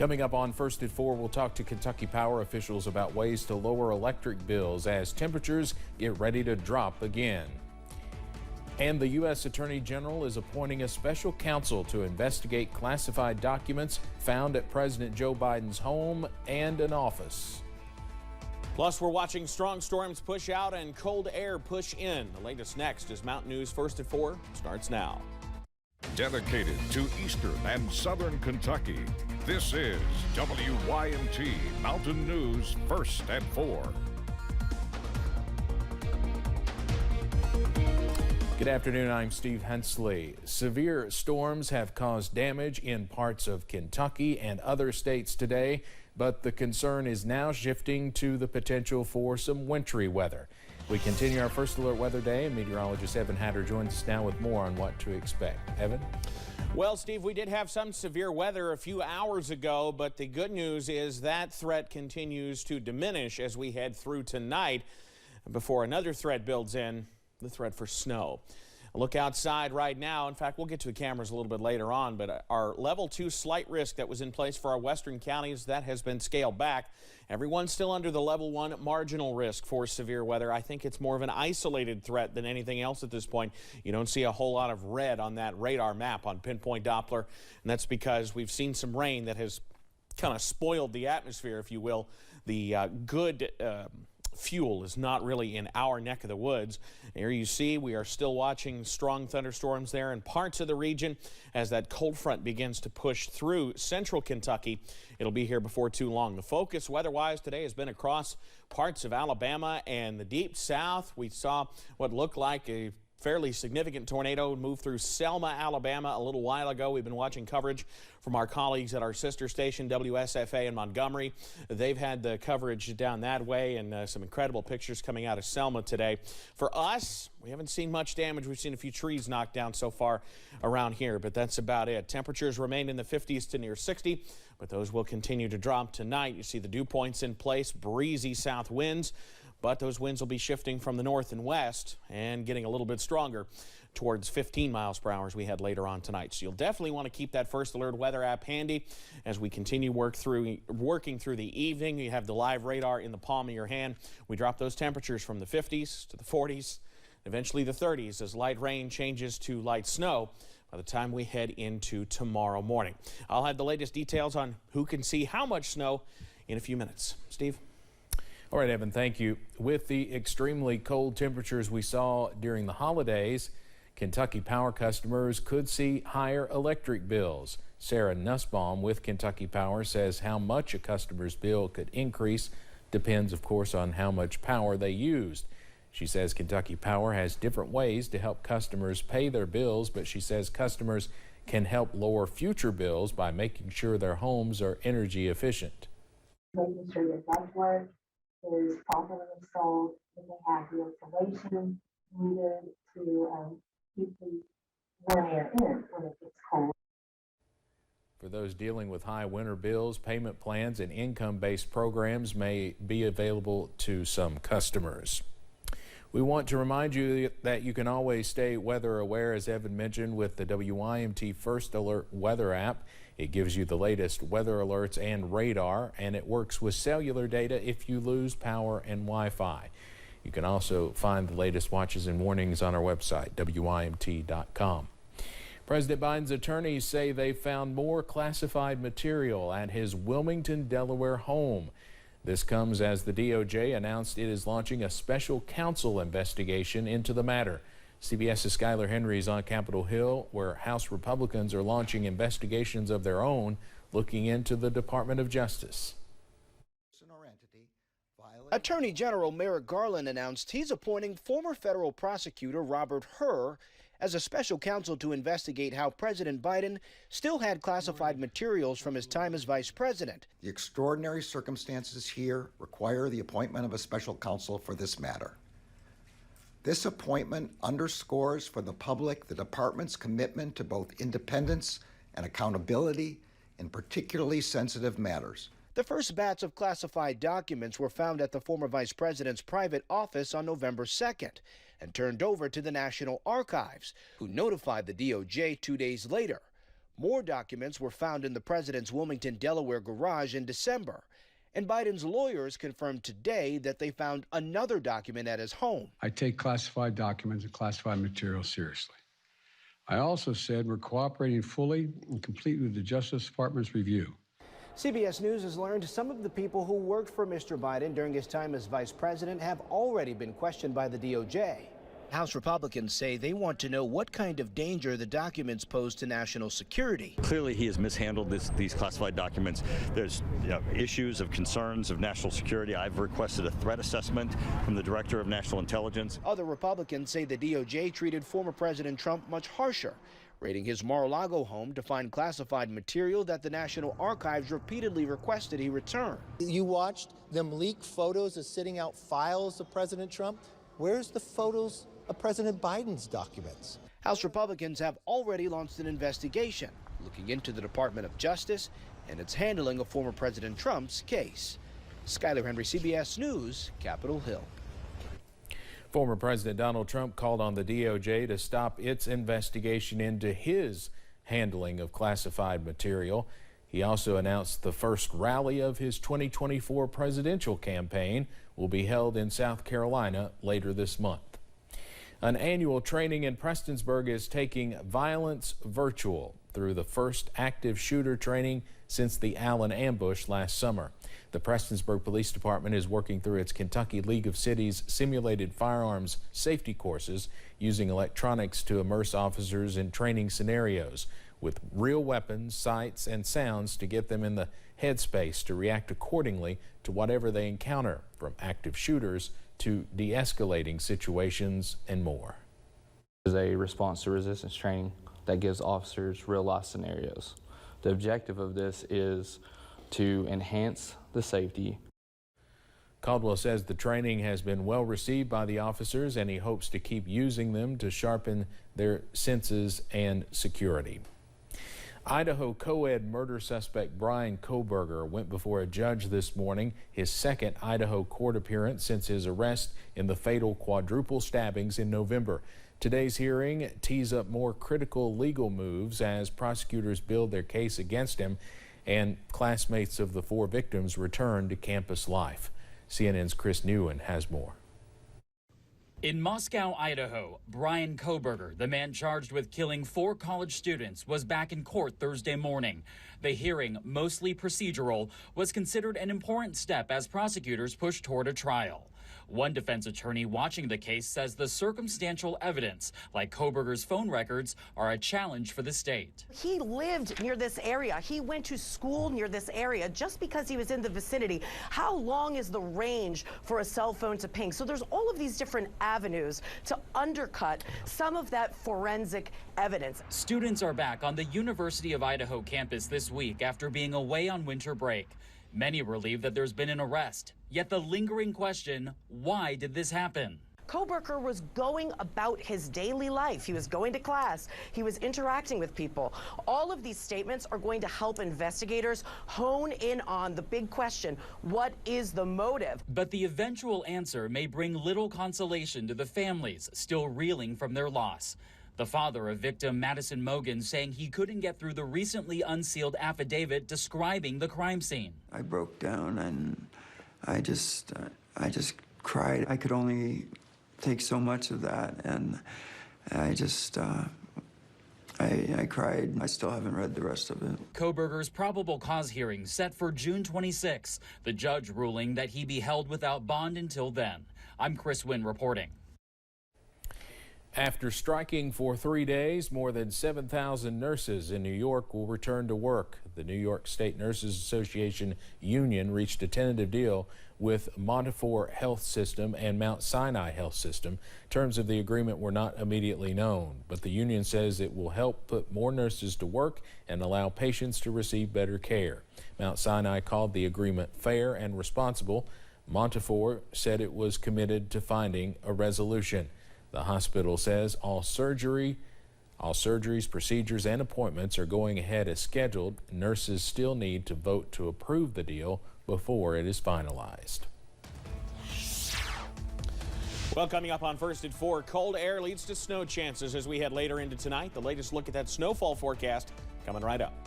Coming up on First at 4, we'll talk to Kentucky Power officials about ways to lower electric bills as temperatures get ready to drop again. And the U.S. Attorney General is appointing a special counsel to investigate classified documents found at President Joe Biden's home and an office. Plus, we're watching strong storms push out and cold air push in. The latest next as Mountain News First at 4 starts now. Dedicated to Eastern and Southern Kentucky, this is WYMT Mountain News First at 4. Good afternoon, I'm Steve Hensley. Severe storms have caused damage in parts of Kentucky and other states today, but the concern is now shifting to the potential for some wintry weather. We continue our First Alert Weather Day, and meteorologist Evan Hatter joins us now with more on what to expect. Evan? Well, Steve, we did have some severe weather a few hours ago, but the good news is that threat continues to diminish as we head through tonight before another threat builds in, the threat for snow. Look outside right now. In fact, we'll get to the cameras a little bit later on, but our level 2 slight risk that was in place for our western counties, that has been scaled back. Everyone's still under the level 1 marginal risk for severe weather. I think it's more of an isolated threat than anything else at this point. You don't see a whole lot of red on that radar map on pinpoint Doppler, and that's because we've seen some rain that has kind of spoiled the atmosphere, if you will. The good fuel is not really in our neck of the woods. Here you see we are still watching strong thunderstorms there in parts of the region as that cold front begins to push through central Kentucky. It'll be here before too long. The focus weather-wise today has been across parts of Alabama and the deep south. We saw what looked like a fairly significant tornado move through Selma, Alabama a little while ago. We've been watching coverage from our colleagues at our sister station, WSFA in Montgomery. They've had the coverage down that way and some incredible pictures coming out of Selma today. For us, we haven't seen much damage. We've seen a few trees knocked down so far around here, but that's about it. Temperatures remain in the 50s to near 60, but those will continue to drop tonight. You see the dew points in place, breezy south winds, but those winds will be shifting from the north and west and getting a little bit stronger towards 15 miles per hour as we head later on tonight. So you'll definitely want to keep that First Alert weather app handy as we continue working through the evening. You have the live radar in the palm of your hand. We drop those temperatures from the 50s to the 40s, eventually the 30s as light rain changes to light snow by the time we head into tomorrow morning. I'll have the latest details on who can see how much snow in a few minutes. Steve? All right, Evan, thank you. With the extremely cold temperatures we saw during the holidays, Kentucky Power customers could see higher electric bills. Sarah Nussbaum with Kentucky Power says how much a customer's bill could increase depends, of course, on how much power they used. She says Kentucky Power has different ways to help customers pay their bills, but she says customers can help lower future bills by making sure their homes are energy efficient. Making sure that ductwork is properly installed, and they have the insulation needed to keep the warm air in when it gets cold. For those dealing with high winter bills, payment plans and income-based programs may be available to some customers. We want to remind you that you can always stay weather aware, as Evan mentioned, with the WYMT First Alert weather app. It gives you the latest weather alerts and radar, and it works with cellular data if you lose power and Wi-Fi. You can also find the latest watches and warnings on our website, WYMT.com. President Biden's attorneys say they found more classified material at his Wilmington, Delaware home. This comes as the DOJ announced it is launching a special counsel investigation into the matter. CBS's Skylar Henry is on Capitol Hill, where House Republicans are launching investigations of their own, looking into the Department of Justice. Attorney General Merrick Garland announced he's appointing former federal prosecutor Robert Hur as a special counsel to investigate how President Biden still had classified materials from his time as vice president. The extraordinary circumstances here require the appointment of a special counsel for this matter. This appointment underscores for the public the department's commitment to both independence and accountability in particularly sensitive matters. The first batch of classified documents were found at the former vice president's private office on November 2nd and turned over to the National Archives, who notified the DOJ 2 days later. More documents were found in the president's Wilmington, Delaware garage in December. And Biden's lawyers confirmed today that they found another document at his home. I take classified documents and classified material seriously. I also said we're cooperating fully and completely with the Justice Department's review. CBS News has learned some of the people who worked for Mr. Biden during his time as vice president have already been questioned by the DOJ. House Republicans say they want to know what kind of danger the documents pose to national security. Clearly, he has mishandled these classified documents. There's issues of concerns of national security. I've requested a threat assessment from the Director of National Intelligence. Other Republicans say the DOJ treated former President Trump much harsher, raiding his Mar-a-Lago home to find classified material that the National Archives repeatedly requested he return. You watched them leak photos of sitting out files of President Trump. Where's the photos of President Biden's documents? House Republicans have already launched an investigation looking into the Department of Justice and its handling of former President Trump's case. Skyler Henry, CBS News, Capitol Hill. Former President Donald Trump called on the DOJ to stop its investigation into his handling of classified material. He also announced the first rally of his 2024 presidential campaign will be held in South Carolina later this month. An annual training in Prestonsburg is taking violence virtual through the first active shooter training since the Allen ambush last summer. The Prestonsburg Police Department is working through its Kentucky League of Cities simulated firearms safety courses using electronics to immerse officers in training scenarios with real weapons, sights, and sounds to get them in the headspace to react accordingly to whatever they encounter, from active shooters to de-escalating situations and more. This is a response to resistance training that gives officers real-life scenarios. The objective of this is to enhance the safety. Caldwell says the training has been well received by the officers and he hopes to keep using them to sharpen their senses and security. Idaho Coed murder suspect Brian Kohberger went before a judge this morning, his second Idaho court appearance since his arrest in the fatal quadruple stabbings in November. Today's hearing tees up more critical legal moves as prosecutors build their case against him and classmates of the four victims return to campus life. CNN's Chris Newen has more. In Moscow, Idaho, Brian Kohberger, the man charged with killing 4 college students, was back in court Thursday morning. The hearing, mostly procedural, was considered an important step as prosecutors pushed toward a trial. One defense attorney watching the case says the circumstantial evidence, like Kohberger's phone records, are a challenge for the state. He lived near this area. He went to school near this area just because he was in the vicinity. How long is the range for a cell phone to ping? So there's all of these different avenues to undercut some of that forensic evidence. Students are back on the University of Idaho campus this week after being away on winter break. Many relieved that there's been an arrest. Yet the lingering question, why did this happen? Kohberger was going about his daily life. He was going to class. He was interacting with people. All of these statements are going to help investigators hone in on the big question, what is the motive? But the eventual answer may bring little consolation to the families still reeling from their loss. The father of victim Madison Mogan saying he couldn't get through the recently unsealed affidavit describing the crime scene. I broke down and I just cried. I could only take so much of that, and I cried. I still haven't read the rest of it. Kohberger's probable cause hearing set for June 26, the judge ruling that he be held without bond until then. I'm Chris Wynn reporting. After striking for 3 days, more than 7,000 nurses in New York will return to work. The New York State Nurses Association union reached a tentative deal with Montefiore Health System and Mount Sinai Health System. Terms of the agreement were not immediately known, but the union says it will help put more nurses to work and allow patients to receive better care. Mount Sinai called the agreement fair and responsible. Montefiore said it was committed to finding a resolution. The hospital says all surgeries, procedures, and appointments are going ahead as scheduled. Nurses still need to vote to approve the deal before it is finalized. Well, coming up on First at 4, cold air leads to snow chances as we head later into tonight. The latest look at that snowfall forecast coming right up.